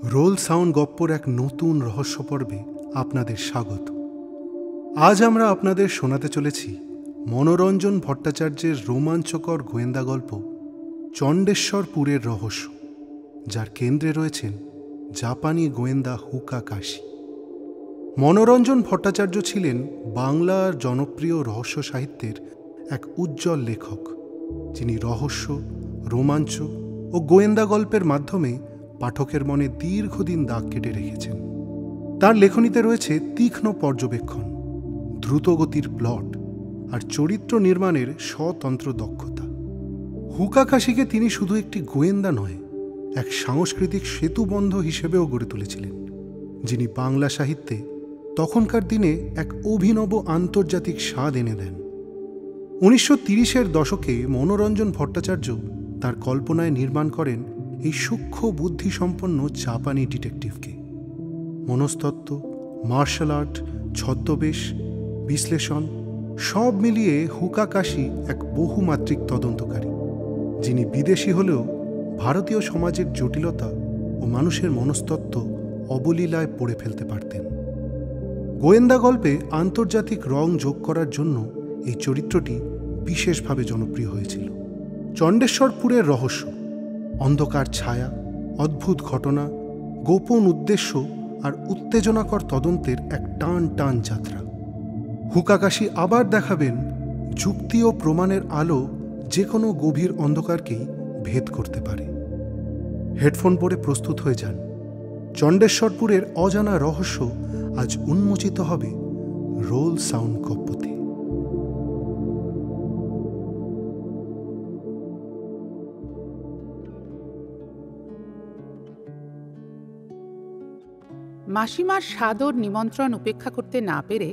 Roll sound গপ্পর এক নতুন রহস্য পর্বে আপনাদের স্বাগত। আজ আমরা আপনাদের শোনাতে চলেছি মনোরঞ্জন ভট্টাচার্যের রোমাঞ্চকর গোয়েন্দা গল্প চণ্ডেশ্বরপুরের রহস্য, যার কেন্দ্রে রয়েছেন জাপানি গোয়েন্দা হুকা কাশি। মনোরঞ্জন ভট্টাচার্য ছিলেন বাংলার জনপ্রিয় রহস্য সাহিত্যের এক উজ্জ্বল লেখক, যিনি রহস্য, রোমাঞ্চ ও গোয়েন্দা গল্পের মাধ্যমে পাঠকের মনে দীর্ঘদিন দাগ কেটে রেখেছেন। তার লেখনীতে রয়েছে তীক্ষ্ণ পর্যবেক্ষণ, দ্রুতগতির প্লট আর চরিত্র নির্মাণের স্বতন্ত্র দক্ষতা। হুকা কাশিকে তিনি শুধু একটি গোয়েন্দা নয়, এক সাংস্কৃতিক সেতুবন্ধ হিসেবেও গড়ে তুলেছিলেন, যিনি বাংলা সাহিত্যে তখনকার দিনে এক অভিনব আন্তর্জাতিক স্বাদ এনে দেন। 1930-এর দশকে মনোরঞ্জন ভট্টাচার্য তার কল্পনায় নির্মাণ করেন এই সূক্ষ্ম বুদ্ধিসম্পন্ন জাপানি ডিটেকটিভকে। মনস্তত্ত্ব, মার্শাল আর্ট, ছদ্মবেশ, বিশ্লেষণ সব মিলিয়ে হুকা কাশি এক বহুমাত্রিক তদন্তকারী, যিনি বিদেশি হলেও ভারতীয় সমাজের জটিলতা ও মানুষের মনস্তত্ত্ব অবলীলায় পড়ে ফেলতে পারতেন। গোয়েন্দা গল্পে আন্তর্জাতিক রং যোগ করার জন্য এই চরিত্রটি বিশেষভাবে জনপ্রিয় হয়েছিল। চণ্ডেশ্বরপুরের রহস্য, অন্ধকার ছায়া, অদ্ভুত ঘটনা, গোপন উদ্দেশ্য আর উত্তেজনাকর তদন্তের এক টান টান যাত্রা। হুকা কাশি আবার দেখাবেন যুক্তি ও প্রমাণের আলো যে কোনো গভীর অন্ধকারকেই ভেদ করতে পারে। হেডফোন পরে প্রস্তুত হয়ে যান। চণ্ডেশ্বরপুরের অজানা রহস্য আজ উন্মোচিত হবে রোল সাউন্ড গপ্পতে। মাসিমার সাদর নিমন্ত্রণ উপেক্ষা করতে না পেরে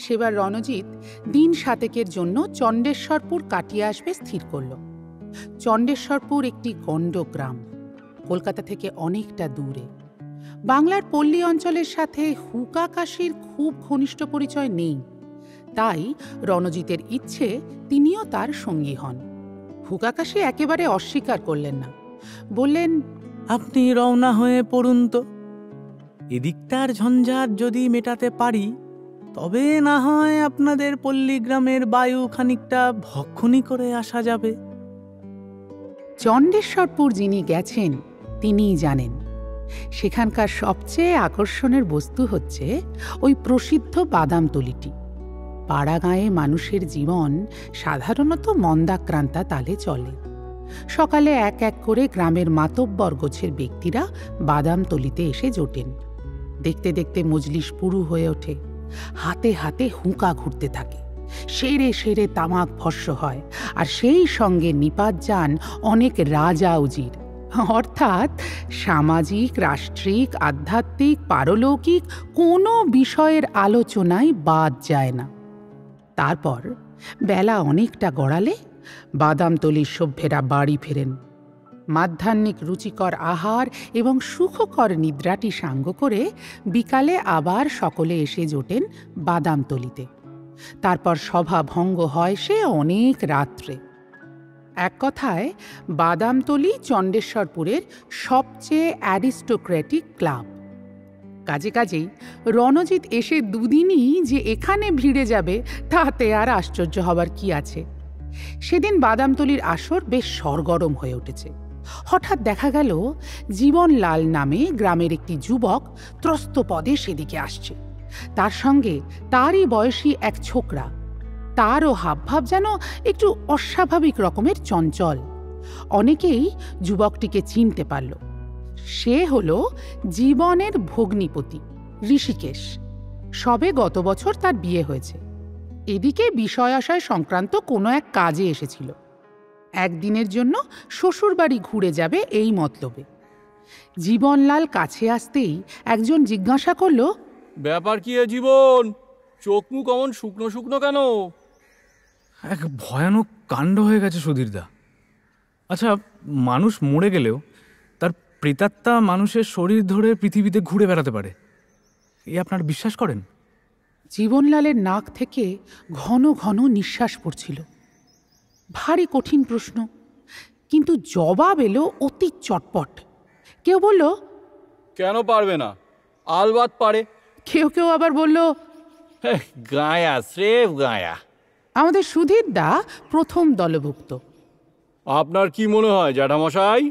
সেবার রণজিৎ দিন 7 জন্য চণ্ডেশ্বরপুর কাটিয়ে আসবে স্থির করল। চণ্ডেশ্বরপুর একটি গণ্ড গ্রাম, কলকাতা থেকে অনেকটা দূরে। বাংলার পল্লী অঞ্চলের সাথে হুকা কাশির খুব ঘনিষ্ঠ পরিচয় নেই, তাই রণজিতের ইচ্ছে তিনিও তার সঙ্গী হন। হুকা কাশি একেবারে অস্বীকার করলেন না, বললেন, আপনি রওনা হয়ে পড়ুন তো। এদিকটার ঝঞ্ঝাট যদি মেটাতে পারি, তবে না হয় আপনাদের পল্লীগ্রামের বায়ু খানিকটা ভক্ষণই করে আসা যাবে। চণ্ডেশ্বরপুর যিনি গেছেন তিনিই জানেন, সেখানকার সবচেয়ে আকর্ষণের বস্তু হচ্ছে ওই প্রসিদ্ধ বাদামতলিটি। পাড়াগাঁয়ে মানুষের জীবন সাধারণত মন্দাক্রান্তা তালে চলে। সকালে এক এক করে গ্রামের মাতব্বর গোছের ব্যক্তিরা বাদামতলিতে এসে জোটেন। দেখতে দেখতে মজলিস পুরু হয়ে ওঠে। হাতে হাতে হুঁকা ঘুরতে থাকে, সেরে সেরে তামাক ভস্য হয়, আর সেই সঙ্গে নিপাত যান অনেক রাজা উজির, অর্থাৎ সামাজিক, রাষ্ট্রিক, আধ্যাত্মিক, পারলৌকিক কোনো বিষয়ের আলোচনায় বাদ যায় না। তারপর বেলা অনেকটা গড়ালে বাদামতলির সভ্যেরা বাড়ি ফেরেন। মাধ্যাহ্নিক রুচিকর আহার এবং সুখকর নিদ্রাটি সাঙ্গ করে বিকালে আবার সকলে এসে জোটেন বাদামতলিতে। তারপর সভা ভঙ্গ হয় সে অনেক রাত্রে। এক কথায় বাদামতলি চণ্ডেশ্বরপুরের সবচেয়ে অ্যারিস্টোক্র্যাটিক ক্লাব। কাজেই রণজিৎ এসে দুদিনই যে এখানে ভিড়ে যাবে তাতে আর আশ্চর্য হবার কি আছে। সেদিন বাদামতলির আসর বেশ সরগরম হয়ে উঠেছে। হঠাৎ দেখা গেল জীবনলাল নামে গ্রামের একটি যুবক ত্রস্ত পদে সেদিকে আসছে। তার সঙ্গে তারই বয়সী এক ছোকরা। তারও হাবভাব যেন একটু অস্বাভাবিক রকমের চঞ্চল। অনেকেই যুবকটিকে চিনতে পারল। সে হল জীবনের ভগ্নিপতি ঋষিকেশ। সবে গত বছর তার বিয়ে হয়েছে। এদিকে বিষয় আশয় সংক্রান্ত কোনো এক কাজে এসেছিল। একদিনের জন্য শ্বশুরবাড়ি ঘুরে যাবে এই মতলবে। জীবনলাল কাছে আসতেই একজন জিজ্ঞাসা করল, ব্যাপার কি জীবন? চোখ মুখ অমন শুকনো শুকনো কেন? এক ভয়ানক কাণ্ড হয়ে গেছে সুধীরদা। আচ্ছা, মানুষ মরে গেলেও তার প্রেতাত্মা মানুষের শরীর ধরে পৃথিবীতে ঘুরে বেড়াতে পারে, এই আপনার বিশ্বাস করেন? জীবনলালের নাক থেকে ঘন ঘন নিঃশ্বাস পড়ছিল। ভারী কঠিন প্রশ্ন, কিন্তু জবাব এলো অতি চটপট। কেউ বলল, কেন পারবে না? আলবাত পারে। কেউ কেউ আবার বলল, গায়া, স্রেফ গায়া। আমাদের সুধীর দা প্রথম দলভুক্ত। আপনার কি মনে হয় জ্যাঠামশাই?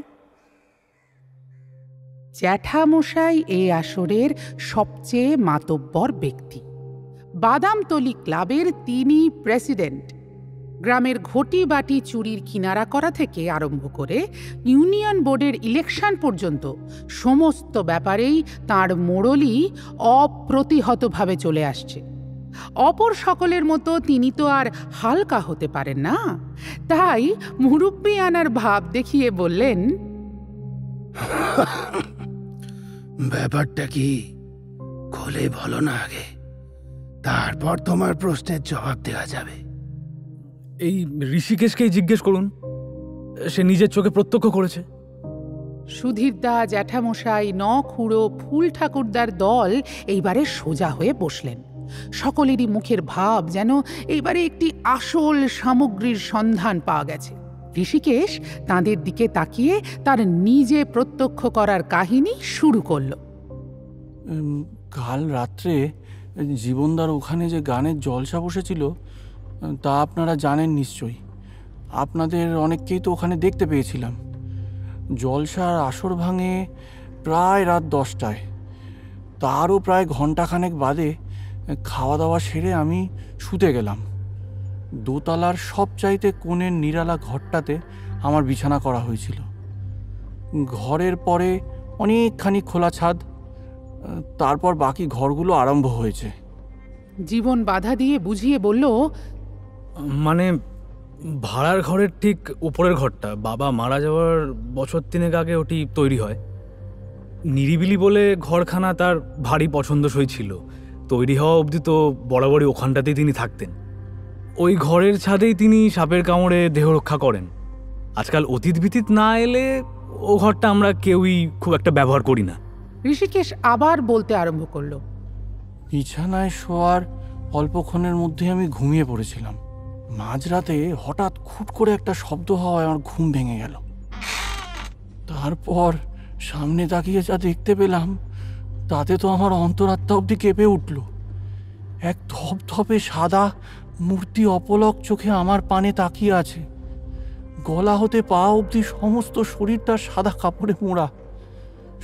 জ্যাঠামশাই এই আসরের সবচেয়ে মাতব্বর ব্যক্তি। বাদামতলি ক্লাবের তিনি প্রেসিডেন্ট। গ্রামের ঘটি বাটি চুরির কিনারা করা থেকে আরম্ভ করে ইউনিয়ন বোর্ডের ইলেকশন পর্যন্ত সমস্ত ব্যাপারেই তাঁর মোড়লই অপ্রতিহতভাবে চলে আসছে। অপর সকলের মতো তিনি তো আর হালকা হতে পারেন না। তাই মুরব্বি আনার ভাব দেখিয়ে বললেন, ব্যাপারটা কি খুলে বলো না আগে, তারপর তোমার প্রশ্নের জবাব দেওয়া যাবে। এই ঋষিকেশকেই জিজ্ঞেস করুন, সে নিজের চোখে প্রত্যক্ষ করেছে। সুধীরদা, জ্যাঠামশাই, খুড়ো, ফুল ঠাকুরদার দল এইবারে সোজা হয়ে বসলেন। সকলেরই মুখের ভাব যেন এইবারে একটি আসল সামগ্রীর সন্ধান পাওয়া গেছে। ঋষিকেশ তাঁদের দিকে তাকিয়ে তার নিজে প্রত্যক্ষ করার কাহিনী শুরু করল। কাল রাত্রে জীবনদার ওখানে যে গানের জলসা বসেছিল তা আপনারা জানেন নিশ্চয়ই। আপনাদের অনেককেই তো ওখানে দেখতে পেয়েছিলাম। জলসার আসর ভাঙে প্রায় রাত 10টায়। তারও প্রায় ঘণ্টাখানেক বাদে খাওয়া দাওয়া সেরে আমি শুতে গেলাম। দোতলার সবচাইতে কোণের নিরালা ঘরটাতে আমার বিছানা করা হয়েছিল। ঘরের পরে অনেকখানি খোলা ছাদ, তারপর বাকি ঘরগুলো আরম্ভ হয়েছে। জীবন বাধা দিয়ে বুঝিয়ে বলল, মানে ভাড়ার ঘরের ঠিক উপরের ঘরটা বাবা মারা যাওয়ার বছর 3 আগে ওটি তৈরি হয়। নিরিবিলি বলে ঘরখানা তার ভারী পছন্দসই ছিল। তৈরি হওয়া অবধি তো বরাবরই ওখানটাতেই তিনি থাকতেন। ওই ঘরের ছাদেই তিনি সাপের কামড়ে দেহ রক্ষা করেন। আজকাল অতীত ভীতিত না এলে ও ঘরটা আমরা কেউই খুব একটা ব্যবহার করি না। ঋষিকেশ আবার বলতে আরম্ভ করলো, বিছানায় শোয়ার অল্পক্ষণের মধ্যে আমি ঘুমিয়ে পড়েছিলাম। মাঝরাতে হঠাৎ খুট করে একটা শব্দ হওয়ায় আমার ঘুম ভেঙে গেল। তারপর সামনে তাকিয়ে যা দেখতে পেলাম তাতে তো আমার অন্তরাত্মা অবধি কেঁপে উঠল। এক ধপধপে সাদা মূর্তি অপলক চোখে আমার পানে তাকিয়ে আছে। গলা হতে পা অবধি সমস্ত শরীরটা সাদা কাপড়ে মোড়া।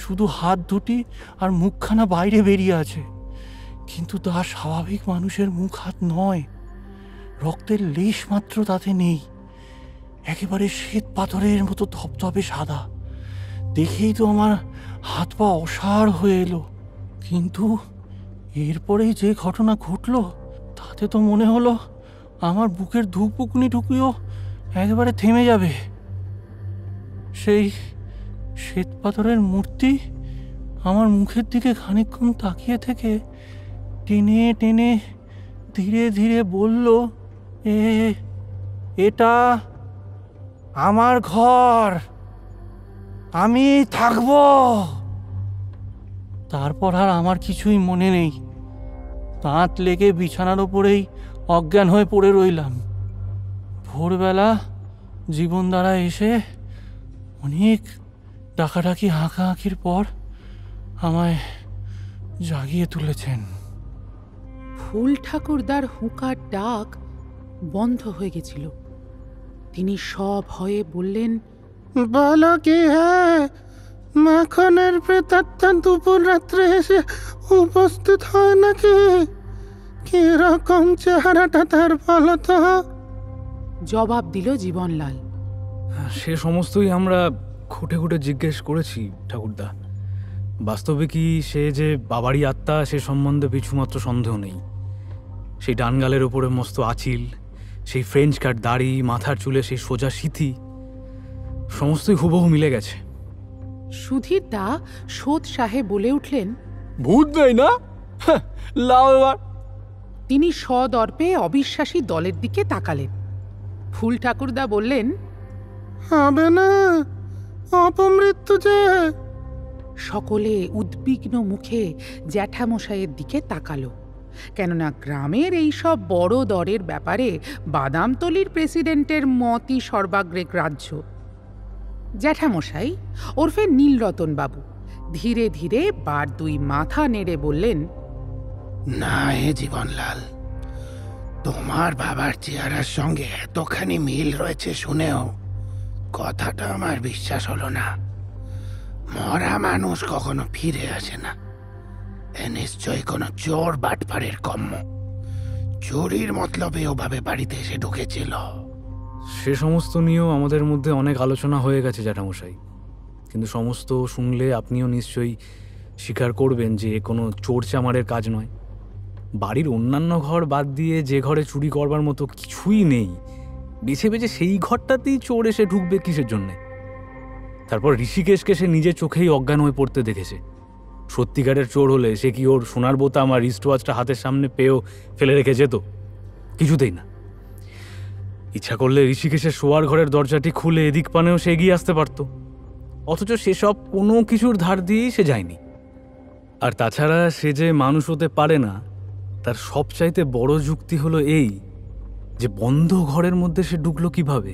শুধু হাত দুটি আর মুখখানা বাইরে বেরিয়ে আছে, কিন্তু তা স্বাভাবিক মানুষের মুখ হাত নয়। রক্তের লেশ মাত্র তাতে নেই। একেবারে শ্বেত পাথরের মতো ধপধপে সাদা। দেখেই তো আমার হাত পা অসাড় হয়ে এলো। কিন্তু এরপরেই যে ঘটনা ঘটল তাতে তো মনে হলো আমার বুকের ধুকপুকুনি ঢুকিও একেবারে থেমে যাবে। সেই শ্বেত পাথরের মূর্তি আমার মুখের দিকে খানিকক্ষণ তাকিয়ে থেকে টেনে টেনে ধীরে ধীরে বলল, এটা আমার ঘর, আমি থাকব। তারপর আর আমার কিছুই মনে নেই। দাঁত লেগে বিছানার ওপরেই অজ্ঞান হয়ে পড়ে রইলাম। ভোরবেলা জীবনদারা এসে অনেক ডাকাডাকি হাঁকাহাঁকির পর আমায় জাগিয়ে তুলেছেন। ফুল ঠাকুরদার হুঁকার ডাক বন্ধ হয়ে গেছিল। তিনি সভয়ে বললেন, বলো কি হ্যাঁ, মাখনের প্রেতাত্মা দুপুর রাত্রে এসে উপস্থিত হয় নাকি? কিরকম চেহারাটা তার বলো তো? জবাব দিল জীবনলাল। সে সমস্তই আমরা খুঁটে খুঁটে জিজ্ঞেস করেছি ঠাকুরদা। বাস্তবে কি সে যে বাবারই আত্মা সে সম্বন্ধে কিছুমাত্র সন্দেহ নেই। সেই ডানগালের ওপরে মস্ত আঁচিল, সেই ফ্রেঞ্চ কাট দাড়ি, মাথার চুলে সেই সোজা সিথি, সমস্তই হুবহু মিলে গেছে। সুধীরদা সোৎসাহে বলে উঠলেন, ভূত নেই না? লাও এবার। তিনি সদর্পে অবিশ্বাসী দলের দিকে তাকালেন। ফুল ঠাকুরদা বললেন, হবে না, অপমৃত্যু যে। সকলে উদ্বিগ্ন মুখে জ্যাঠামশাইয়ের দিকে তাকালো। কেননা গ্রামের এই সব বড় দরের ব্যাপারে বাদামতলির প্রেসিডেন্টের মতই সর্বাগ্রে গ্রাহ্য। জ্যাঠামশাই ওরফে নীলরতন বাবু ধীরে ধীরে বার দুই মাথা নেড়ে বললেন, না হে জীবনলাল, তোমার বাবার চেহারার সঙ্গে এতখানি মিল রয়েছে শুনেও কথাটা আমার বিশ্বাস হলো না। মরা মানুষ কখনো ফিরে আসে না। এ নিশ্চয়ই কোনো চোর বাটপাড়ের কম্ম। চুরির মতলবে ওভাবে বাড়িতে এসে ঢুকেছিল। সে সমস্ত নিয়েও আমাদের মধ্যে অনেক আলোচনা হয়ে গেছে জ্যাঠামশাই, কিন্তু সমস্ত শুনলে আপনিও নিশ্চয়ই স্বীকার করবেন যে কোনো চোর চামারের কাজ নয়। বাড়ির অন্যান্য ঘর বাদ দিয়ে যে ঘরে চুরি করবার মতো কিছুই নেই, বেছে বেছে সেই ঘরটাতেই চোর এসে ঢুকবে কিসের জন্যে? তারপর ঋষিকেশকে সে নিজের চোখেই অজ্ঞান হয়ে পড়তে দেখেছে। সত্যিকারের চোর হলে সে কি ওর সোনার বোতাম আর রিস্টওয়াচটা হাতের সামনে পেয়েও ফেলে রেখে যেত? কিছুতেই না। ইচ্ছা করলে ঋষিকেশের শোয়ার ঘরের দরজাটি খুলে এদিক পানেও সে এগিয়ে আসতে পারত, অথচ সেসব কোনো কিছুর ধার দিয়েই সে যায়নি। আর তাছাড়া সে যে মানুষ হতে পারে না তার সবচাইতে বড় যুক্তি হলো এই যে বন্ধ ঘরের মধ্যে সে ঢুকলো কিভাবে?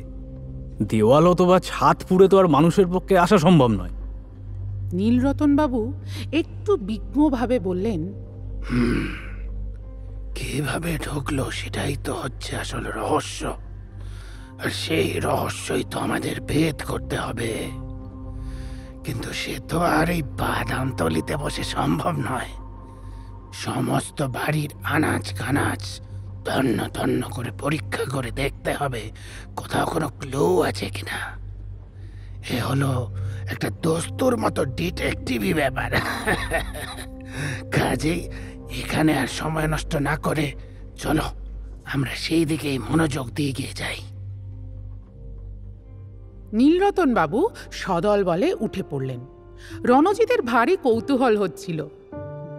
দেওয়াল অথবা ছাদ পুড়ে তো আর মানুষের পক্ষে আসা সম্ভব নয়। নীলরতনবাবু একটু বিঘ্নভাবে বললেন, কিভাবে ঢুকলো সেটাই তো হচ্ছে আসল রহস্য। আর সেই রহস্যই তো আমাদের ভেদ করতে হবে। কিন্তু সে তো আর এই বাদামতলিতে বসে সম্ভব নয়। সমস্ত বাড়ির আনাজ কানাজ তন্ন তন্ন করে পরীক্ষা করে দেখতে হবে কোথাও কোনো ক্লু আছে কিনা। এ হলো একটা দস্তুর মতো ডিটেকটিভি ব্যাপার। কাজেই এখানে আর সময় নষ্ট না করে চলো আমরা সেই দিকেই মনোযোগ দিয়ে গিয়ে যাই। নীলরতনবাবু সদল বলে উঠে পড়লেন। রণজিতের ভারী কৌতূহল হচ্ছিল।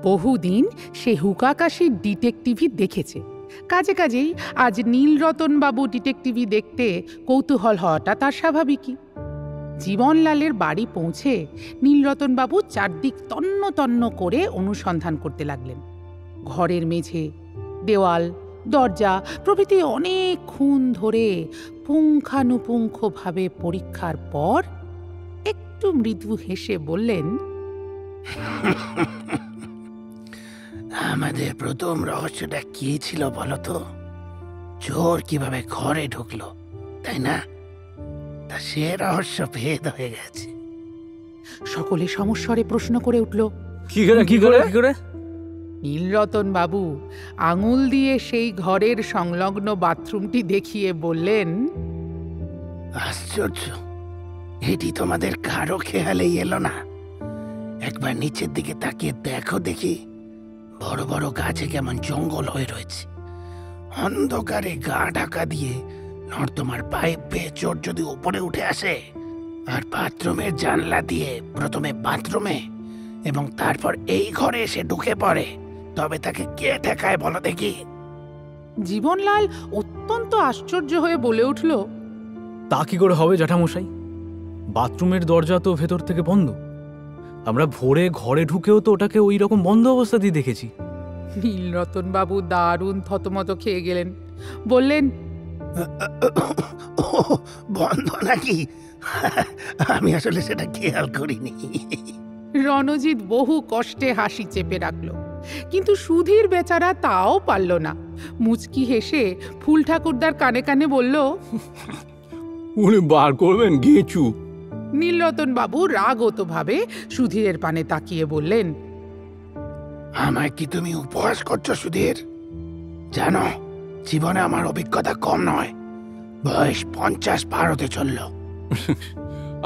বহুদিন সে হুকাকাশির ডিটেকটিভি দেখেছে, কাজেই আজ নীলরতনবাবু ডিটেকটিভি দেখতে কৌতূহল হওয়াটা তার স্বাভাবিকই। জীবনলালের বাড়ি পৌঁছে নীলরতনবাবু চারদিক তন্ন তন্ন করে অনুসন্ধান করতে লাগলেন। ঘরের মেঝে, দেওয়াল, দরজা প্রভৃতি অনেকক্ষণ ধরে পুঙ্খানুপুঙ্খভাবে পরীক্ষার পর একটু মৃদু হেসে বললেন, আমাদের প্রথম রহস্যটা কি ছিল বলতো? চোর কিভাবে ঘরে ঢুকলো, তাই না? তা সে রহস্য ভেদ হয়ে গেছে। সকলে সমস্বরে প্রশ্ন করে উঠল। কি করে? নীলরতনবাবু আঙুল দিয়ে সেই ঘরের সংলগ্ন বাথরুমটি দেখিয়ে বললেন, আশ্চর্য, এটি তোমাদের কারো খেয়ালেই এলো না? একবার নিচের দিকে তাকিয়ে দেখো দেখি, বড় বড় গাছে কেমন জঙ্গল হয়ে রয়েছে। অন্ধকারে গা ঢাকা দিয়ে নর্দমার পাইপ বেয়ে চোর যদি উপরে উঠে আসে আর বাথরুমের জানলা দিয়ে প্রথমে বাথরুমে এবং তারপর এই ঘরে এসে ঢুকে পড়ে, তবে তাকে কে ঠেকায় বলো দেখি? জীবনলাল অত্যন্ত আশ্চর্য হয়ে বলে উঠল, তা কি করে হবে জ্যাঠামশাই? বাথরুমের দরজা তো ভেতর থেকে বন্ধ। আমরা ভোরে ঘরে ঢুকেও তো ওটাকে ওই রকম বন্ধ অবস্থাতেই দেখেছি। নীলরতনবাবু দারুণ থতমত খেয়ে গেলেন। বললেন, বন্ধ নাকি? আমি আসলে সেটা খেয়াল করিনি। রণজিৎ বহু কষ্টে হাসি চেপে রাখল, কিন্তু সুধীর বেচারা তাও পারল না। মুচকি হেসে ফুল ঠাকুরদার কানে কানে বলল, উনি বার করবেন গেঁচু। নীলরতনবাবু রাগতভাবে সুধীরের পানে তাকিয়ে বললেন, আমায় কি তুমি উপহাস করছো সুধীর? জানো, জীবনে আমার অভিজ্ঞতা কম নয়। বয়স 50 পার হতে চলল।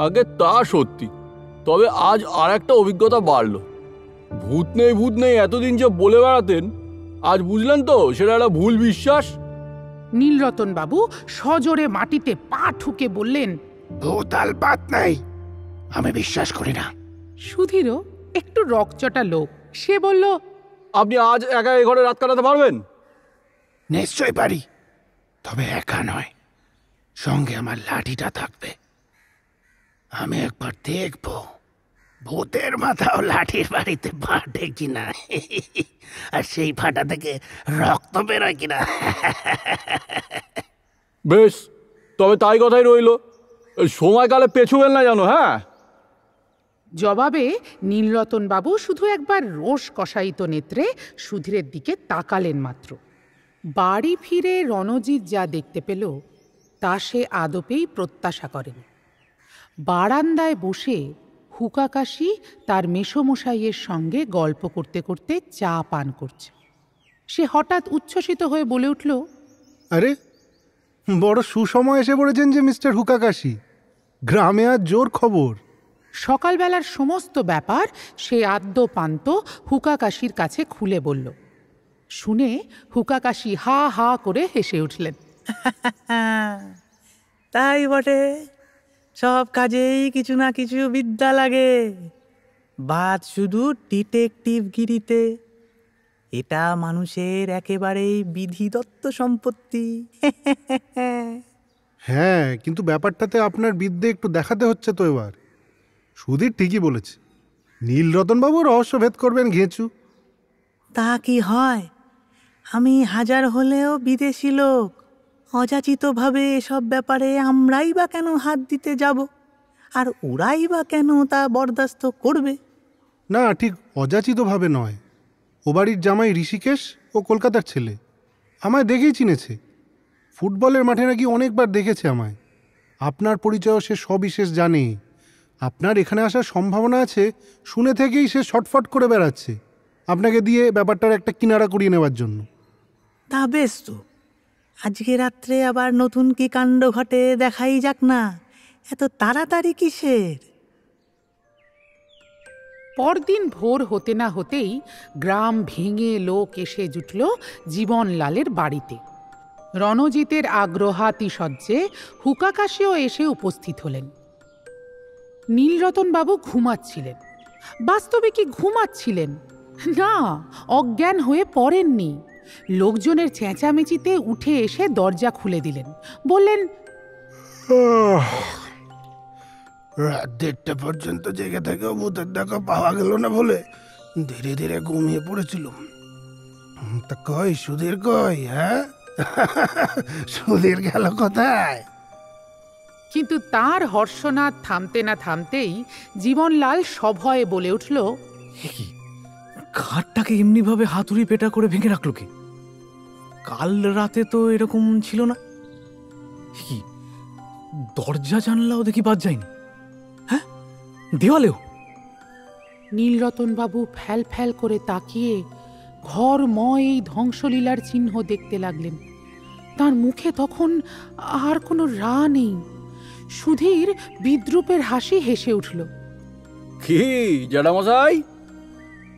আগে তা সত্যি, তবে আজ আর একটা অভিজ্ঞতা বাড়লো। ভূত নেই এতদিন যে বলে বেড়াতেন, আজ বুঝলেন তো সেটা একটা ভুল বিশ্বাস। নীলরতনবাবু সজোরে মাটিতে পা ঠুকে বললেন, ভূতাল পাত নাই, আমি বিশ্বাস করি না। সুধীরও একটু রকচটা লোক, সে বলল, আপনি আজ একা এই ঘরে রাত কাটাতে পারবেন? নিশ্চয় পারি, তবে একা নয়, সঙ্গে আমার লাঠিটা থাকবে। আমি একবার দেখব ভূতের মাথাও লাঠির বাড়িতে ফাটে কিনা, আর সেই ফাটা থেকে রক্ত বেরোয় কিনা। বেশ, তবে তাই কথাই রইল। সময়কালে পেছুবেন না জানো। হ্যাঁ, জবাবে নীলরতনবাবু শুধু একবার রোষ কষায়িত নেত্রে সুধীরের দিকে তাকালেন মাত্র। বাড়ি ফিরে রণজিৎ যা দেখতে পেল তা সে আদপেই প্রত্যাশা করেনি। বারান্দায় বসে হুকাকাশি তার মেসোমশাইয়ের সঙ্গে গল্প করতে করতে চা পান করছে। সে হঠাৎ উচ্ছ্বসিত হয়ে বলে উঠল, আরে, বড় সুসময় এসে পড়েছেন যে মিস্টার হুকাকাশি। গ্রামে আজ জোর খবর। সকালবেলার সমস্ত ব্যাপার সে আদ্যপান্ত হুকাকাশির কাছে খুলে বলল। শুনে হুকাকাশি হা হা করে হেসে উঠলেন। তাই বটে, সব কাজেই কিছু না কিছু বিদ্যা লাগে, বাদ শুধু ডিটেকটিভগিরিতে। এটা মানুষের একেবারেই বিধিদত্ত সম্পত্তি। হ্যাঁ, কিন্তু ব্যাপারটাতে আপনার বিদ্যে একটু দেখাতে হচ্ছে তো এবার। সুধীর ঠিকই বলেছে, নীলরতনবাবু রহস্য ভেদ করবেন ঘেঁচু। তা কি হয়? আমি হাজার হলেও বিদেশি লোক, অযাচিতভাবে এসব ব্যাপারে আমরাই বা কেন হাত দিতে যাব, আর ওরাই বা কেন তা বরদাস্ত করবে? না, ঠিক অযাচিতভাবে নয়। ও বাড়ির জামাই ঋষিকেশ ও কলকাতার ছেলে, আমায় দেখেই চিনেছে। ফুটবলের মাঠে নাকি অনেকবার দেখেছে আমায়। আপনার পরিচয় সে সবিশেষ জানে। আপনার এখানে আসার সম্ভাবনা আছে শুনে থেকেই সে ছটফট করে বেড়াচ্ছে আপনাকে দিয়ে ব্যাপারটার একটা কিনারা করিয়ে নেওয়ার জন্য। তা বেশ তো, আজকে রাত্রে আবার নতুন কি কাণ্ড ঘটে দেখাই যাক না, এত তাড়াতাড়ি কিসের? পরদিন ভোর হতে না হতেই গ্রাম ভেঙে লোক এসে জুটল জীবনলালের বাড়িতে। রণজিতের আগ্রহাতিশয্যে হুকাকাশিও এসে উপস্থিত হলেন। নীলরতনবাবু ঘুমাচ্ছিলেন। বাস্তবে কি ঘুমাচ্ছিলেন? না, অজ্ঞান হয়ে পড়েননি। লোকজনের চেঁচামেচিতে উঠে এসে দরজা খুলে দিলেন। বললেন, রাত 1:30 পর্যন্ত জেগে থেকেও ভূতের দেখা পাওয়া গেল না বলে ধীরে ধীরে ঘুমিয়ে পড়েছিলাম। তা কই সুধীর, কই? হ্যাঁ, সুধীর গেল কোথায়? কিন্তু তার হর্ষনাদ থামতে না থামতেই জীবনলাল সভয়ে বলে উঠল, কি ঘাটটাকে এমনিভাবে হাতুড়ি পেটা করে ভেঙে রাখলো কি? কাল রাতে তো এরকম ছিল না। কি দরজা জানলাও দেখি বাদ যায়নি, হ্যাঁ, দেওয়ালেও। নীলরতনবাবু ফ্যাল ফ্যাল করে তাকিয়ে ঘরময় এই ধ্বংসলীলার চিহ্ন দেখতে লাগলেন। তার মুখে তখন আর কোনো রা নেই। সুধীর বিদ্রুপের হাসি হেসে উঠল। কি জ্যাঠামশাই,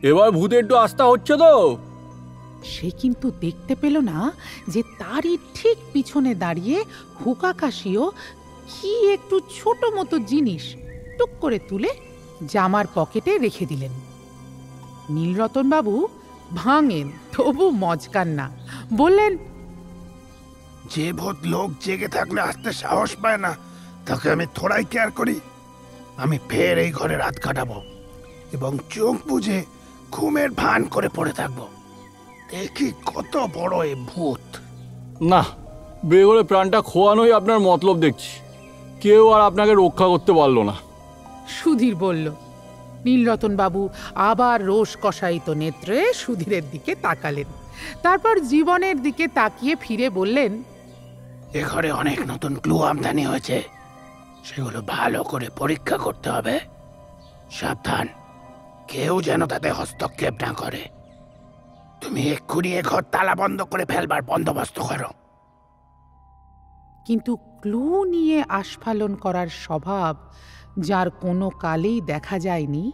এবার ভূতে একটু আস্থা হচ্ছে তো? সে কিন্তু দেখতে পেল না যে তারই ঠিক পিছনে দাঁড়িয়ে হুকাকাশিও কি একটু ছোট মতো জিনিস টুক করে তুলে জামার পকেটে রেখে দিলেন। নীলরতনবাবু ভাঙেন, তবু মজকান না। বললেন, যে ভূত লোক জেগে থাকলে আসতে সাহস পায় না, তাকে আমি থোড়াই কেয়ার করি। আমি ফের এই ঘরে রাত কাটাবো এবং চোখ বুঝে ঘুমের ভান করে পড়ে থাকবো। দেখি কত বড় এই ভূত। না, বেঘরে প্রাণটা খোয়ানোই আপনার মতলব দেখছি। কেউ আর আপনাকে রক্ষা করতে পারলো না। সুধীর বলল। নীলরতনবাবু আবার রোষ কষায়িত নেত্রে সুধীরের দিকে তাকালেন। তারপর জীবনের দিকে তাকিয়ে ফিরে বললেন, এ ঘরে অনেক নতুন ক্লু আমদানি হয়েছে, সেগুলো ভালো করে পরীক্ষা করতে হবে। সাবধান, কেউ যেন তাতে হস্তক্ষেপ না করে। তুমি এক্ষুনি এ ঘর তালা বন্ধ করে ফেলবার বন্দোবস্ত করো। কিন্তু ক্লু নিয়ে আস্ফালন করার স্বভাব যার কোনো কালেই দেখা যায়নি,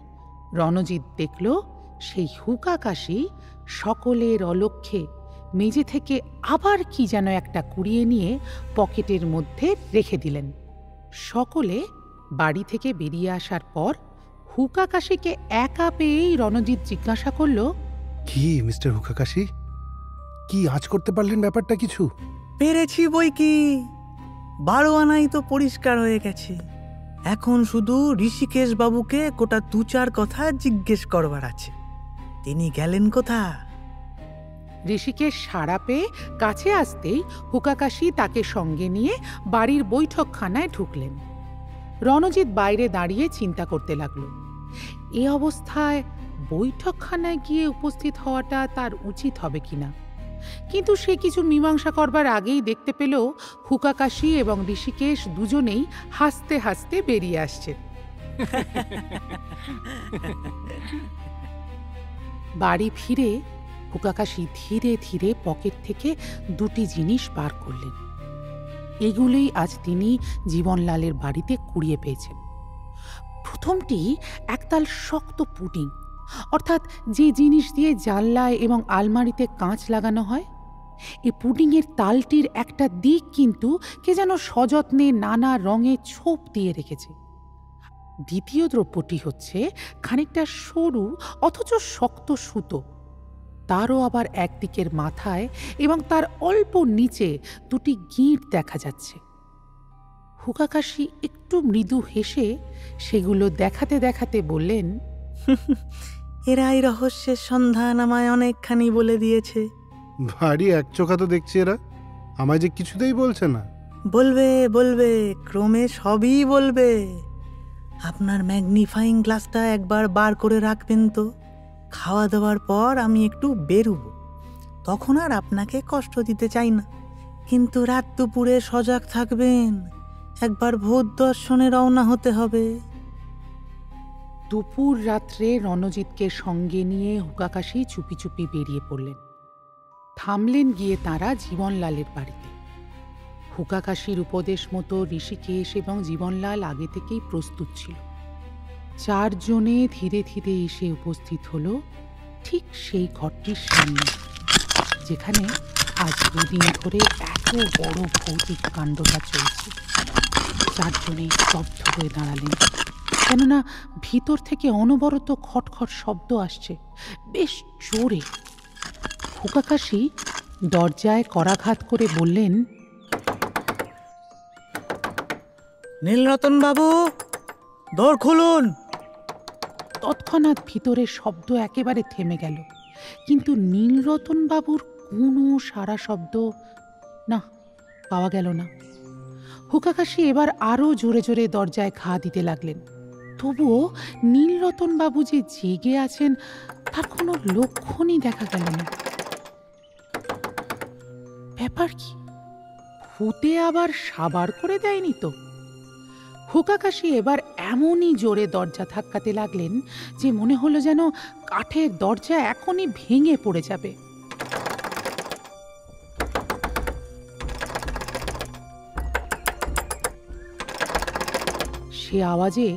রণজিৎ দেখল সেই হুকাকাশি সকলের অলক্ষ্যে মেঝে থেকে আবার কি যেন একটা কুড়িয়ে নিয়ে পকেটের মধ্যে রেখে দিলেন। সকলে বাড়ি থেকে বেরিয়ে আসার পর হুকাকাশিকে একা পেয়েই রণজিৎ জিজ্ঞাসা করল, কি মিস্টার হুকাকাশি, কি আজ করতে পারলেন ব্যাপারটা কিছু? পেরেছি বই কি, 12 আনাই তো পরিষ্কার হয়ে গেছে। এখন শুধু ঋষিকেশ বাবুকে গোটা 2-4 কথা জিজ্ঞেস করবার আছে। তিনি গেলেন কোথা? ঋষিকেশ সাড়া পেয়ে কাছে আসতেই হুকাকাশি তাকে সঙ্গে নিয়ে বাড়ির বৈঠকখানায় ঢুকলেন। রণজিৎ বাইরে দাঁড়িয়ে চিন্তা করতে লাগল। এ অবস্থায় বৈঠকখানায় গিয়ে উপস্থিত হওয়াটা তার উচিত হবে কিনা, কিন্তু সে কিছু মীমাংসা করবার আগেই দেখতে পেল হুকাকাশি এবং ঋষিকেশ দুজনেই হাসতে হাসতে বেরিয়ে আসছে। বাড়ি ফিরে হুকাকাশি ধীরে ধীরে পকেট থেকে দুটি জিনিস বার করলেন। এগুলোই আজ তিনি জীবনলালের বাড়িতে কুড়িয়ে পেয়েছেন। প্রথমটি একতাল শক্ত পুডিং, অর্থাৎ যে জিনিস দিয়ে জানলায় এবং আলমারিতে কাঁচ লাগানো হয়। এই পুডিংয়ের তালটির একটা দিক কিন্তু কে যেন সযত্নে নানা রঙে ছোপ দিয়ে রেখেছে। দ্বিতীয় দ্রব্যটি হচ্ছে খানিকটা সরু অথচ শক্ত সুতো, তারও আবার একদিকের মাথায় এবং তার অল্প নিচে দুটি গিঁট দেখা যাচ্ছে। হুকাকাশি একটু মৃদু হেসে সেগুলো দেখাতে দেখাতে বললেন, এরাই রহস্যের সন্ধান আমায় অনেকখানি বলে দিয়েছে। ভারী একচোখা তো দেখছি এরা, আমায় যে কিছুতেই বলছে না। বলবে বলবে, ক্রমে সবই বলবে। আপনার ম্যাগনিফাইং গ্লাসটা একবার বার করে রাখবেন তো। খাওয়া দাওয়ার পর আমি একটু বেরুব, তখন আর আপনাকে কষ্ট দিতে চাই না। কিন্তু রাত দুপুরে সজাগ থাকবেন, একবার ভূত দর্শনে রওনা হতে হবে। দুপুর রাত্রে রণজিৎকে সঙ্গে নিয়ে হুকাকাশি চুপি চুপি বেরিয়ে পড়লেন। থামলেন গিয়ে তাঁরা জীবনলালের বাড়িতে। হুকাকাশির উপদেশ মতো ঋষিকেশ এবং জীবনলাল আগে থেকেই প্রস্তুত ছিল। চারজনে ধীরে ধীরে এসে উপস্থিত হলো ঠিক সেই ঘরটির সামনে, যেখানে আজ দুদিন ধরে এত বড় ভৌতিক কাণ্ডটা চলছে। চারজনেই স্তব্ধ হয়ে দাঁড়ালেন, কেননা ভিতর থেকে অনবরত খটখট শব্দ আসছে, বেশ জোরে। হুকাকাশি দরজায় করাঘাত করে বললেন, নীলরতন বাবু, দর খুলুন। তৎক্ষণাৎ ভিতরে শব্দ একেবারে থেমে গেল, কিন্তু নীলরতন বাবুর কোনো সারা শব্দ না পাওয়া গেল না। হুকাকাশি এবার আরো জোরে জোরে দরজায় ঘা দিতে লাগলেন, তবুও নীলরতন বাবু যে জেগে আছেন তার কোনো লক্ষণই দেখা গেল না। ব্যাপার কি, ভূতে আবার সাবার করে দেয়নি তো? হুকাকাশি এবার এমনই জোরে দরজা ধাক্কাতে লাগলেন যে মনে হলো যেন কাঠের দরজা এখনই ভেঙে পড়ে যাবে। সে আওয়াজে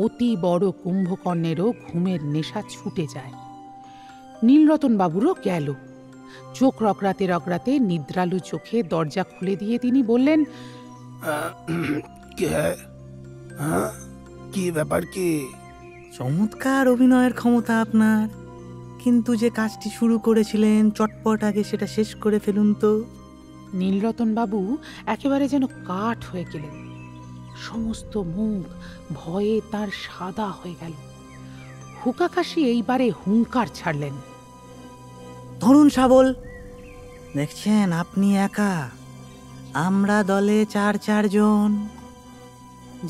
অতি বড় কুম্ভকর্ণেরও ঘুমের নেশা ছুটে যায়। নীলরতন বাবুরও গেল। চোখ রগড়াতে রগড়াতে নিদ্রালু চোখে দরজা খুলে দিয়ে তিনি বললেন, কি ব্যাপার? কি চমৎকার অভিনয়ের ক্ষমতা আপনার, কিন্তু যে কাজটি শুরু করেছিলেন চটপট আগে সেটা শেষ করে ফেলুন তো। নীলরতন বাবু একেবারে যেন কাঠ হয়ে গেলেন। সমস্ত মুখ ভয়ে তার সাদা হয়ে গেল। হুকাকাশি এইবারে হুঙ্কার ছাড়লেন, ধরুন শাবল। দেখছেন আপনি একা, আমরা দলে চারজন।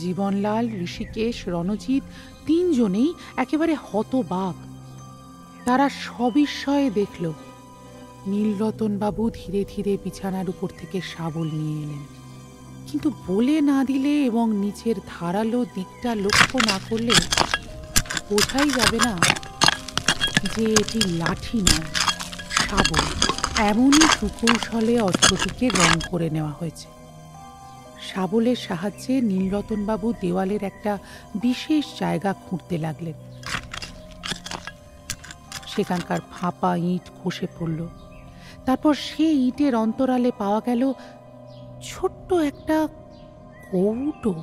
জীবনলাল, ঋষিকেশ, রণজিৎ তিনজনেই একেবারে হতবাক। তারা সবিস্ময়ে দেখল নীলরতন বাবু ধীরে ধীরে বিছানার উপর থেকে শাবল নিয়ে এলেন, কিন্তু বলে না দিলে এবং নিচের ধারালো দিকটা লক্ষ্য না করলে বোঝাই যাবে না যে এটি লাঠি নয়, শাবল। এমনই সুকৌশলে অস্ত্রটিকে রং করে নেওয়া হয়েছে। শাবলের সাহায্যে নীলরতনবাবু দেওয়ালের একটা বিশেষ জায়গা খুঁড়তে লাগলেন। সেখানকার ফাঁপা ইট খসে পড়ল। তারপর সেই ইটের অন্তরালে পাওয়া গেল ছোট্ট একটা কৌটো।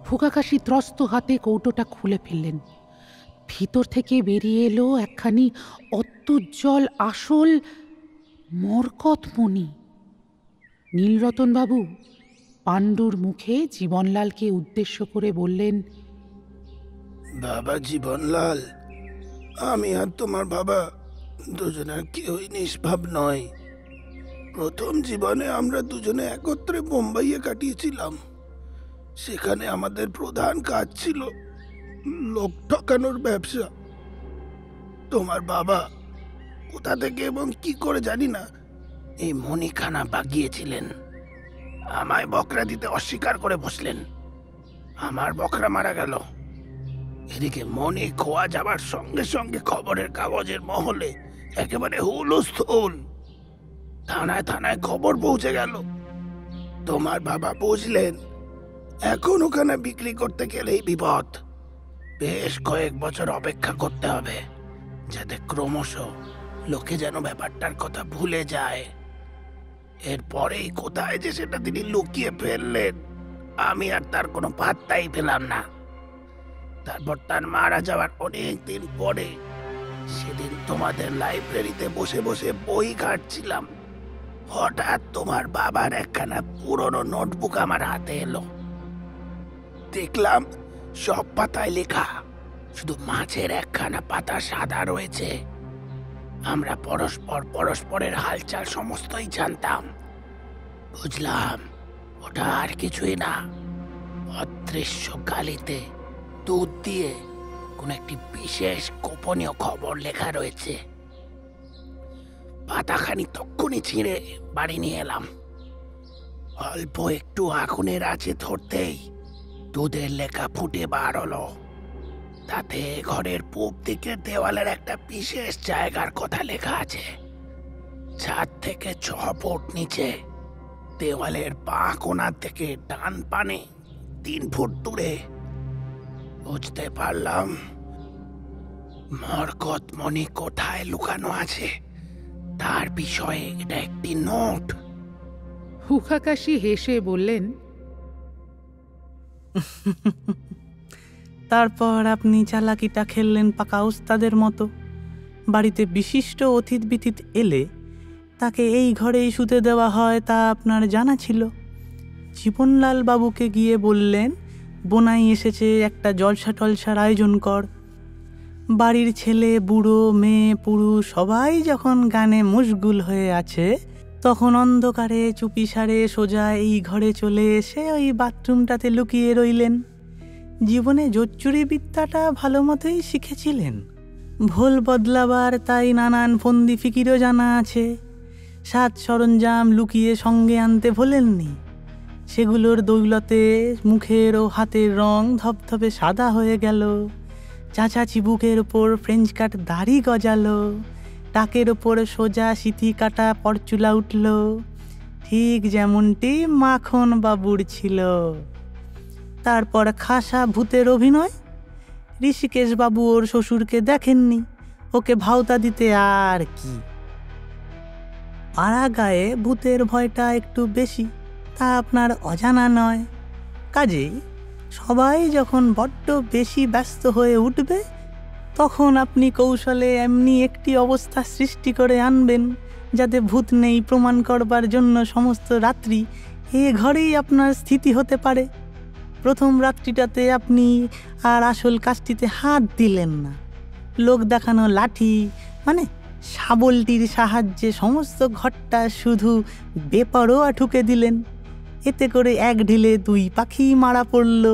হুকাকাশি ত্রস্ত হাতে কৌটোটা খুলে ফেললেন। ভিতর থেকে বেরিয়ে এলো একখানি অত্যুজ্জ্বল আসল মরকতমণি। নীলরতনবাবু পাণ্ডুর মুখে জীবনলালকে উদ্দেশ্য করে বললেন, বাবা জীবনলাল, আমি আর তোমার বাবা দুজনের কেউই নিষ্পাপ নয়। প্রথম জীবনে আমরা দুজনে একত্রে বোম্বাইয়ে কাটিয়েছিলাম। সেখানে আমাদের প্রধান কাজ ছিল লোক ঠকানোর ব্যবসা। তোমার বাবা কোথা থেকে এবং কি করে জানি না এই মণিখানা বাগিয়েছিলেন। আমায় বকরা দিতে অস্বীকার করে বসলেন। আমার বকরা মারা গেল। এদিকে মণি খোয়া যাবার সঙ্গে সঙ্গে খবরের কাগজের মহলে একেবারে হুলস্থুল। থানায় থানায় খবর পৌঁছে গেল। তোমার বাবা বুঝলেন এখন ওখানে বিক্রি করতে গেলেই বিপদ। বেশ কয়েক বছর অপেক্ষা করতে হবে, যাতে ক্রমশ লোকে যেন ব্যাপারটার কথা ভুলে যায়। এরপরেই কোথায় যে সেটা তিনি লুকিয়ে ফেললেন, আমি আর তার কোনো পাত্তাই পেলাম না। তারপর তার মারা যাওয়ার অনেক দিন পরে সেদিন তোমাদের লাইব্রেরিতে বসে বসে বই ঘাঁটছিলাম। হঠাৎ তোমার বাবার একখানা পুরনো নোটবুক আমার হাতে এলো। দেখলাম সব পাতায় লেখা, শুধু মাঝের একখানা পাতা সাদা রয়েছে। আমরা পরস্পরের হালচাল সমস্তই জানতাম। বুঝলাম ওটা আর কিছুই না, অদৃশ্য কালিতে দুধ দিয়ে কোন একটি বিশেষ গোপনীয় খবর লেখা রয়েছে। পাতাখানি তক্ষুনি ছিঁড়ে বাড়ি নিয়ে এলাম। অল্প একটু আগুনের আঁচে ধরতেই দুধের লেখা ফুটে বার হলো। তাতে ঘরের পূব দিকের দেওয়ালের একটা বিশেষ জায়গার কথা লেখা আছে। ছাদ থেকে 6 ফুট নিচে, দেওয়ালের বাঁ কোণার থেকে ডান পানে 3 ফুট দূরে। বুঝতে পারলাম মরকত মণি কোথায় লুকানো আছে তার বিষয়ে এটা একটি নোট। হুকাকাশি হেসে বললেন, তারপর আপনি চালাকিটা খেললেন পাকা ওস্তাদের মতো। বাড়িতে বিশিষ্ট অতিথি বিথিত এলে তাকে এই ঘরেই শুতে দেওয়া হয় তা আপনার জানা ছিল। জীবনলাল বাবুকে গিয়ে বললেন, বোনাই এসেছে, একটা জলসা টলসার আয়োজন কর। বাড়ির ছেলে বুড়ো মেয়ে পুরুষ সবাই যখন গানে মশগুল হয়ে আছে, তখন অন্ধকারে চুপিসারে সোজা এই ঘরে চলে এসে ওই বাথরুমটাতে লুকিয়ে রইলেন। জীবনে জোচ্চুরি বিদ্যাটা ভালো মতোই শিখেছিলেন। ভোল বদলাবার তাই নানান ফন্দি ফিকিরও জানা আছে। সাজ সরঞ্জাম লুকিয়ে সঙ্গে আনতে ভোলেননি। সেগুলোর দৌলতে মুখের ও হাতের রং ধপধপে সাদা হয়ে গেল। চাচা চিবুকের ওপর ফ্রেঞ্চ কাট দাড়ি গজালো। টাকের ওপর সোজা সিথি কাটা পরচুলা উঠল, ঠিক যেমনটি মাখন বাবুর ছিল। তারপর খাসা ভূতের অভিনয়। ঋষিকেশ বাবু ওর শ্বশুরকে দেখেননি, ওকে ভাওতা দিতে আর কি। পাড়া গায়ে ভূতের ভয়টা একটু বেশি, তা আপনার অজানা নয়। কাজেই সবাই যখন বড্ড বেশি ব্যস্ত হয়ে উঠবে, তখন আপনি কৌশলে এমনি একটি অবস্থা সৃষ্টি করে আনবেন যাতে ভূত নেই প্রমাণ করবার জন্য সমস্ত রাত্রি এ ঘরেই আপনার স্থিতি হতে পারে। প্রথম রাত্রিটাতে আপনি আর আসল কাজটিতে হাত দিলেন না। লোক দেখানো লাঠি মানে শাবলটির সাহায্যে সমস্ত ঘরটা শুধু বেপরোয়া ঠুকে দিলেন। এতে করে এক ঢিলে 2 পাখি মারা পড়ল।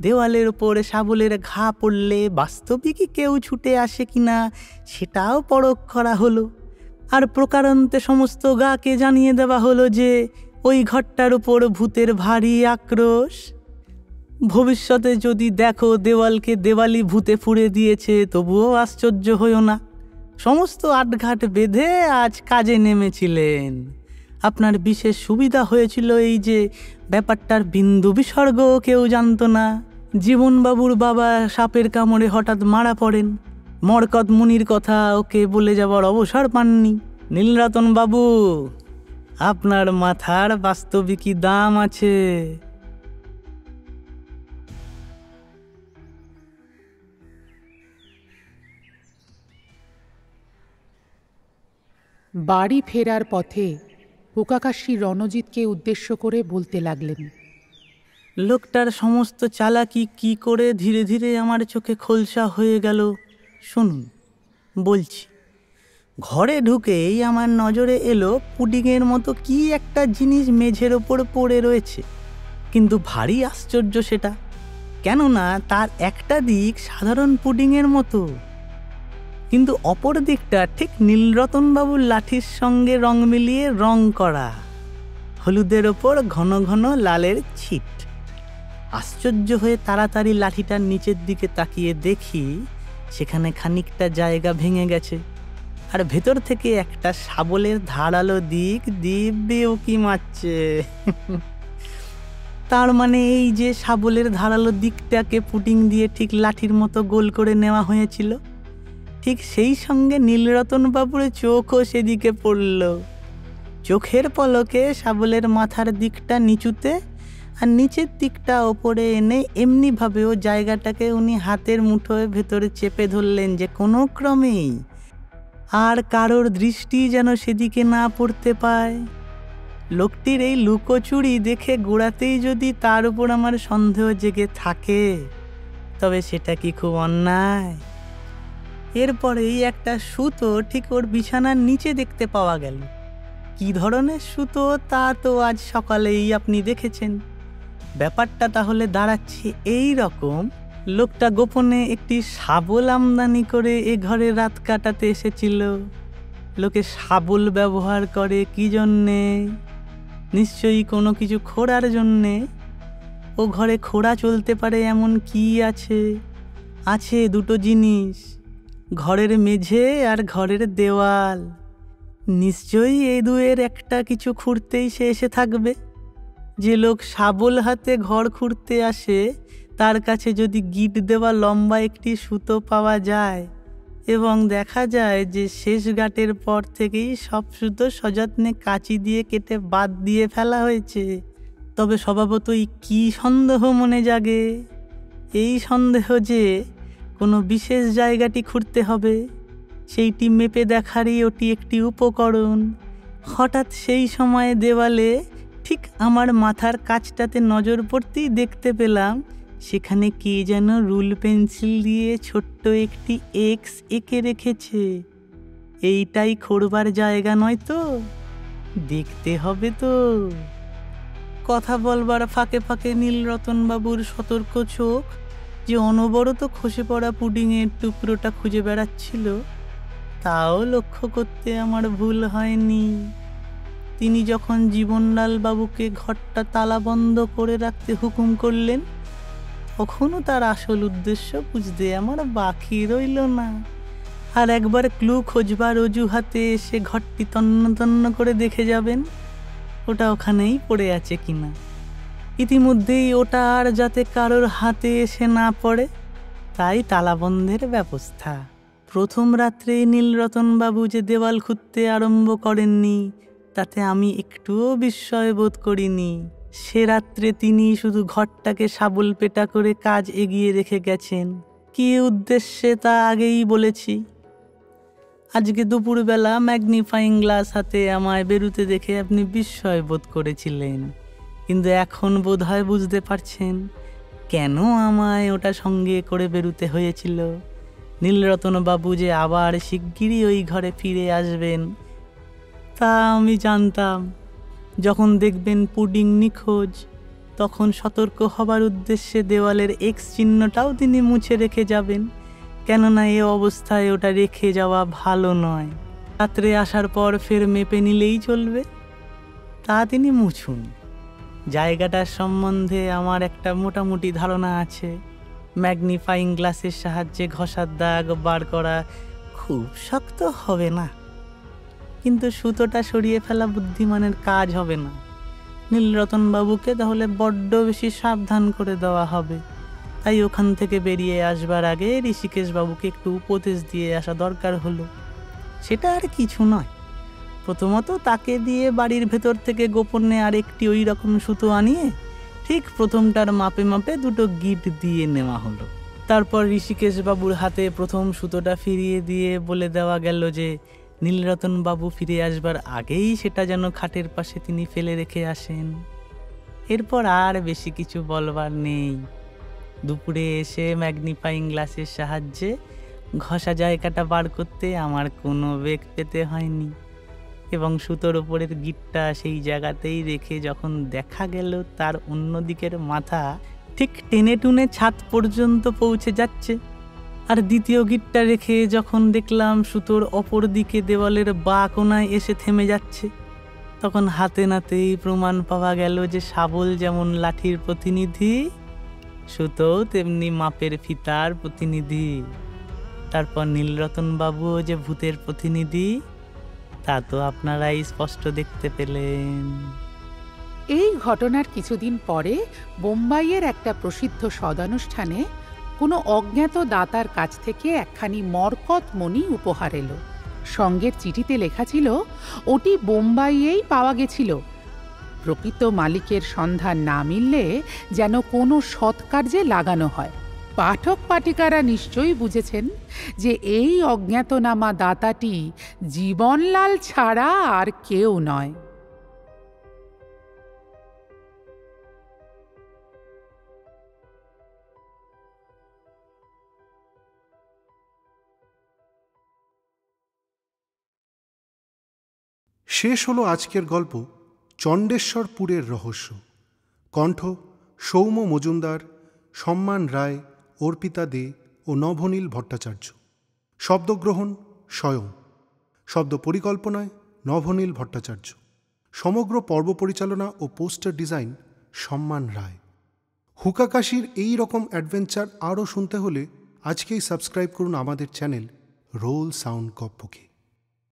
দেওয়ালের ওপর শাবলের ঘা পড়লে বাস্তবিকই কেউ ছুটে আসে কিনা সেটাও পরখ করা হলো। আর প্রকারান্তে সমস্ত গাকে জানিয়ে দেওয়া হলো যে ওই ঘরটার উপর ভূতের ভারী আক্রোশ। ভবিষ্যতে যদি দেখো দেওয়ালকে দেওয়ালি ভূতে ফুঁড়ে দিয়েছে, তবুও আশ্চর্য হইও না। সমস্ত আটঘাট বেঁধে আজ কাজে নেমেছিলেন। আপনার বিশেষ সুবিধা হয়েছিল এই যে ব্যাপারটার বিন্দু বিসর্গ কেউ জানত না। জীবনবাবুর বাবা সাপের কামড়ে হঠাৎ মারা পড়েন। মরকত মুনির কথা ওকে বলে যাবার অবসর পাননি। নীলরতন বাবু, আপনার মাথার বাস্তবিকই দাম আছে। বাড়ি ফেরার পথে হুকাকাশি রণজিৎকে উদ্দেশ্য করে বলতে লাগলেন, লোকটার সমস্ত চালাকি কি করে ধীরে ধীরে আমার চোখে খোলসা হয়ে গেল শুনুন। বলছি, ঘরে ঢুকেই আমার নজরে এলো পুডিংয়ের মতো কি একটা জিনিস মেঝের ওপর পড়ে রয়েছে, কিন্তু ভারী আশ্চর্য সেটা। কেননা তার একটা দিক সাধারণ পুডিংয়ের মতো, কিন্তু অপর দিকটা ঠিক নীলরতনবাবুর লাঠির সঙ্গে রং মিলিয়ে রং করা, হলুদের ওপর ঘন ঘন লালের ছিট। আশ্চর্য হয়ে তাড়াতাড়ি লাঠিটার নিচের দিকে তাকিয়ে দেখি সেখানে খানিকটা জায়গা ভেঙে গেছে, আর ভেতর থেকে একটা শাবলের ধারালো দিক দিব্যি উকি মারছে। তার মানে এই যে শাবলের ধারালো দিকটাকে পুডিং দিয়ে ঠিক লাঠির মতো গোল করে নেওয়া হয়েছিল, ঠিক সেই সঙ্গে নীলরতনবাবুর চোখও সেদিকে পড়ল। চোখের পলকে শাবলের মাথার দিকটা নিচুতে আর নিচের দিকটা ওপরে এনে এমনিভাবেও জায়গাটাকে উনি হাতের মুঠোয় ভেতরে চেপে ধরলেন যে কোনো ক্রমেই আর কারোর দৃষ্টি যেন সেদিকে না পড়তে পায়। লোকটির এই লুকোচুরি দেখে গোড়াতেই যদি তার উপর আমার সন্দেহ জেগে থাকে, তবে সেটা কি খুব অন্যায়? এরপরেই একটা সুতো ঠিক ওর বিছানার নিচে দেখতে পাওয়া গেল। কি ধরনের সুতো তা তো আজ সকালেই আপনি দেখেছেন। ব্যাপারটা তাহলে দাঁড়াচ্ছে এই রকম, লোকটা গোপনে একটি শাবল আমদানি করে এ ঘরে রাত কাটাতে এসেছিল। লোকে শাবল ব্যবহার করে কি জন্যে? নিশ্চয়ই কোনো কিছু খোঁড়ার জন্যে। ও ঘরে খোঁড়া চলতে পারে এমন কি আছে? আছে দুটো জিনিস, ঘরের মেঝে আর ঘরের দেওয়াল। নিশ্চয়ই এই দুয়ের একটা কিছু খুঁড়তেই সে এসে থাকবে। যে লোক শাবল হাতে ঘর খুঁড়তে আসে, তার কাছে যদি গিট দেওয়া লম্বা একটি সুতো পাওয়া যায় এবং দেখা যায় যে শেষ গাঁটের পর থেকেই সব সুতো সযত্নে কাঁচি দিয়ে কেটে বাদ দিয়ে ফেলা হয়েছে, তবে স্বভাবতই কি সন্দেহ মনে জাগে? এই সন্দেহ যে কোনো বিশেষ জায়গাটি খুঁড়তে হবে, সেইটি মেপে দেখারই ওটি একটি উপকরণ। হঠাৎ সেই সময়ে দেওয়ালে ঠিক আমার মাথার কাছটাতে নজর পড়তেই দেখতে পেলাম সেখানে কে যেন রুল পেন্সিল দিয়ে ছোট্ট একটি এক্স এঁকে রেখেছে। এইটাই খোঁড়বার জায়গা নয় তো? দেখতে হবে তো। কথা বলবার ফাঁকে ফাঁকে নীলরতনবাবুর সতর্ক চোখ যে অনবরত খসে পড়া পুডিংয়ের টুকরোটা খুঁজে বেড়াচ্ছিল, তাও লক্ষ্য করতে আমার ভুল হয়নি। তিনি যখন জীবনলাল বাবুকে ঘরটা তালাবন্ধ করে রাখতে হুকুম করলেন, তখনও তার আসল উদ্দেশ্য বুঝতে আমার বাকি রইল না। আর একবার ক্লু খোঁজবার অজুহাতে এসে ঘরটি তন্ন তন্ন করে দেখে যাবেন ওটা ওখানেই পড়ে আছে কিনা। ইতিমধ্যেই ওটা আর যাতে কারোর হাতে এসে না পড়ে, তাই তালাবন্ধের ব্যবস্থা। প্রথম রাত্রে নীলরতনবাবু যে দেওয়াল খুঁড়তে আরম্ভ করেননি, তাতে আমি একটুও বিস্ময় বোধ করিনি। সে রাত্রে তিনি শুধু ঘরটাকে শাবল পেটা করে কাজ এগিয়ে রেখে গেছেন। কী উদ্দেশ্যে তা আগেই বলেছি। আজকে দুপুরবেলা ম্যাগনিফাইং গ্লাস হাতে আমায় বেরুতে দেখে আপনি বিস্ময় বোধ করেছিলেন, কিন্তু এখন বোধহয় বুঝতে পারছেন কেন আমায় ওটা সঙ্গে করে বেরুতে হয়েছিল। নীলরতনবাবু যে আবার শিগগিরই ওই ঘরে ফিরে আসবেন তা আমি জানতাম। যখন দেখবেন পুডিং নিখোঁজ, তখন সতর্ক হবার উদ্দেশ্যে দেওয়ালের এক্স চিহ্নটাও তিনি মুছে রেখে যাবেন, কেননা এ অবস্থায় ওটা রেখে যাওয়া ভালো নয়। রাত্রে আসার পর ফের মেপে নিলেই চলবে। তা তিনি মুছুন। জায়গাটার সম্বন্ধে আমার একটা মোটামুটি ধারণা আছে। ম্যাগনিফাইং গ্লাসের সাহায্যে ঘষার দাগ বার করা খুব শক্ত হবে না, কিন্তু সুতোটা সরিয়ে ফেলা বুদ্ধিমানের কাজ হবে না। নীলরতনবাবুকে তাহলে বড্ড বেশি সাবধান করে দেওয়া হবে। তাই ওখান থেকে বেরিয়ে আসবার আগে ঋষিকেশবাবুকে একটু উপদেশ দিয়ে আসা দরকার হলো। সেটা আর কিছু নয়, প্রথমত তাকে দিয়ে বাড়ির ভেতর থেকে গোপনে আরেকটি ওই রকম সুতো আনিয়ে ঠিক প্রথমটার মাপে মাপে দুটো গিট দিয়ে নেওয়া হলো। তারপর ঋষিকেশবাবুর হাতে প্রথম সুতোটা ফিরিয়ে দিয়ে বলে দেওয়া গেল যে নীলরতনবাবু ফিরে আসবার আগেই সেটা যেন খাটের পাশে তিনি ফেলে রেখে আসেন। এরপর আর বেশি কিছু বলবার নেই। দুপুরে এসে ম্যাগনিফাইং গ্লাসের সাহায্যে ঘষা জায়গাটা বার করতে আমার কোনো বেগ পেতে হয়নি, এবং সুতোর ওপরের গিটটা সেই জায়গাতেই রেখে যখন দেখা গেল তার অন্য দিকের মাথা ঠিক টেনে টুনে ছাদ পর্যন্ত পৌঁছে যাচ্ছে। আর দ্বিতীয় গিটটা রেখে যখন দেখলাম সুতোর অপর দিকে দেওয়ালের বাঁ কোনায় এসে থেমে যাচ্ছে, তখন হাতে নাতেই প্রমাণ পাওয়া গেল যে শাবল যেমন লাঠির প্রতিনিধি, সুতোও তেমনি মাপের ফিতার প্রতিনিধি। তারপর নীলরতন বাবুও যে ভূতের প্রতিনিধি, তা তো আপনারাই স্পষ্ট দেখতে পেলেন। এই ঘটনার কিছুদিন পরে বোম্বাইয়ের একটা প্রসিদ্ধ সদানুষ্ঠানে কোনো অজ্ঞাত দাতার কাছ থেকে একখানি মরকত মণি উপহার এলো। সঙ্গের চিঠিতে লেখা ছিল ওটি বোম্বাইয়েই পাওয়া গেছিল। প্রকৃত মালিকের সন্ধান না মিললে যেন কোনো সৎকার্যে লাগানো হয়। পাঠক পাঠিকারা নিশ্চয়ই বুঝেছেন যে এই অজ্ঞাতনামা দাতাটি জীবনলাল ছাড়া আর কেউ নয়। শেষ হলো আজকের গল্প চণ্ডেশ্বরপুরের রহস্য। কণ্ঠ সৌম্য মজুমদার, সম্মান রায়, অর্পিতা দে ও নভনীল ভট্টাচার্য। শব্দগ্রহণ স্বয়ং। শব্দ পরিকল্পনায় নভনীল ভট্টাচার্য। সমগ্র পর্ব পরিচালনা ও পোস্টার ডিজাইন সম্মান রায়। হুকাকাশির এই রকম অ্যাডভেঞ্চার আরও শুনতে হলে আজকেই সাবস্ক্রাইব করুন আমাদের চ্যানেল রোল সাউন্ড গপ্পকে।